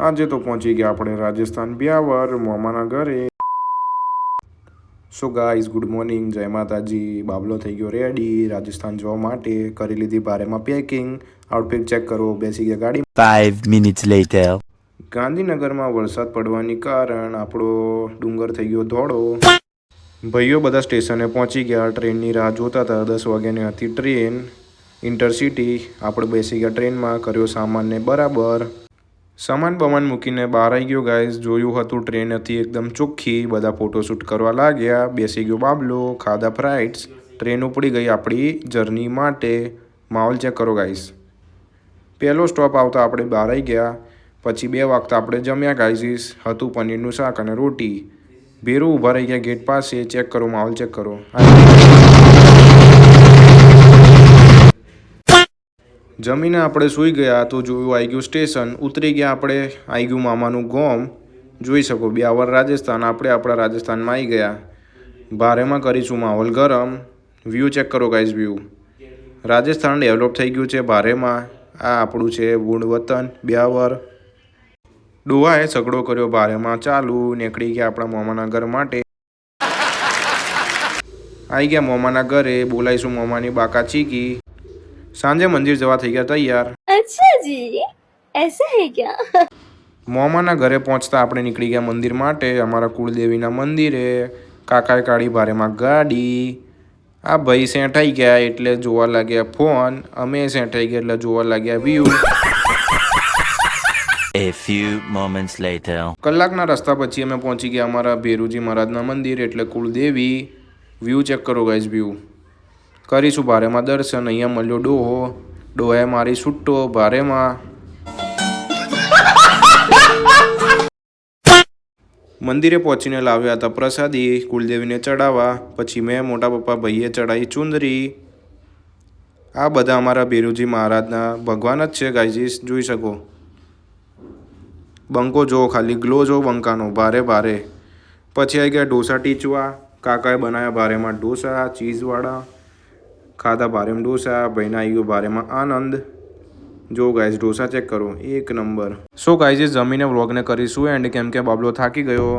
આજે તો પહોંચી ગયા આપણે રાજસ્થાન બ્યાવર મામાના ઘરે। સો ગાઈઝ ગુડ મોર્નિંગ, જય માતાજી। બાબલો થઈ ગયો રેડી રાજસ્થાન જવા માટે, કરી લીધી ભારેમાં પેકિંગ। આઉટફિટ ચેક કરો, બેસી ગયા ગાડી। 5 minutes later ગાંધીનગરમાં વરસાદ પડવાની કારણ આપણો ડુંગર થઈ ગયો ધોળો। ભાઈઓ બધા સ્ટેશને પહોંચી ગયા, ટ્રેનની રાહ જોતા હતા। 10 વાગ્યાની હતી ટ્રેન ઇન્ટરસિટી। આપણે બેસી ગયા ટ્રેનમાં, કર્યો સામાનને બરાબર। સામાન બમાન મૂકીને બહાર આવી ગયો ગાઈઝ। જોયું હતું ટ્રેન હતી એકદમ ચોખ્ખી, બધા ફોટોશૂટ કરવા લાગ્યા। બેસી ગયો બાબલો, ખાધા ફ્રાઇડ્સ। ટ્રેન ઉપડી ગઈ આપણી જર્ની માટે। માહોલ ચેક કરો ગાઈઝ। પહેલો સ્ટોપ આવતા આપણે બહાર આવી ગયા। પછી 2 વાગતા આપણે જમ્યા ગાઈઝ। હતું પનીરનું શાક અને રોટી। ભેરું ઊભા રહી ગયા ગેટ પાસે। ચેક કરો, માહોલ ચેક કરો। જમીને આપણે સૂઈ ગયા તો જોયું આવી ગયું સ્ટેશન। ઉતરી ગયા આપણે, આવી ગયું મામાનું ગોમ। જોઈ શકો બ્યાવર રાજસ્થાન। આપણે આપણા રાજસ્થાનમાં આવી ગયા। ભારેમાં કરીશું માહોલ ગરમ। વ્યૂ ચેક કરો ગાઈઝ। વ્યૂ રાજસ્થાન ડેવલપ થઈ ગયું છે ભારેમાં। આ આપણું છે મૂળ વતન બ્યાવર। ડોહાએ ઝઘડો કર્યો ભારેમાં ચાલુ। નીકળી ગયા આપણા મામાના ઘર માટે। આવી ગયા મામાના ઘરે, બોલાઈશું મામાની બાકા ચીકી। સાંજે મંદિર જવા થઈ ગયા તૈયાર। અચ્છા જી, એસા હે ક્યા? મામાના ઘરે પહોંચતા આપણે નીકળી ગયા મંદિર માટે, અમારા કુળદેવીના મંદિરે। કાકાએ કાઢી ભારેમાં ગાડી। આ ભાઈ સેંટાઈ ગયા એટલે જોવા લાગ્યા ફોન। અમે સેંટાઈ ગયા એટલે જોવા લાગ્યા view. A few moments later કલાકના રસ્તા પછી અમે પહોંચી ગયા અમારા ભેરુજી મહારાજના મંદિર એટલે કુળદેવી। વ્યૂ ચેક કરો ગાઈઝ। વ્યૂ કરીશું ભારેમાં દર્શન। અહીંયા મળ્યો ડોહો, ડોહાએ મારી છૂટો ભારેમાં। મંદિરે પહોંચીને લાવ્યા હતા પ્રસાદી કુલદેવીને ચડાવવા। પછી મેં મોટા પપ્પા ભાઈએ ચડાવી ચુંદરી। આ બધા અમારા ભેરુજી મહારાજના ભગવાન જ છે ગાઈઝીસ, જોઈ શકો। બંકો જો ખાલી ગ્લો જો બંકાનો, ભારે ભારે। પછી આવી ગયા ઢોસા ટીચવા। કાકાએ બનાવ્યા ભારેમાં ઢોસા ચીઝવાળા। ખાધા ભારેમાં ઢોસા। ભાઈના આવી ગયો ભારેમાં આનંદ। જો ગાઈઝ ઢોસા ચેક કરો, એક નંબર। સો ગાઈઝ જમીને વ્લોગને કરીશું એન્ડ, કેમ કે બાબલો થાકી ગયો।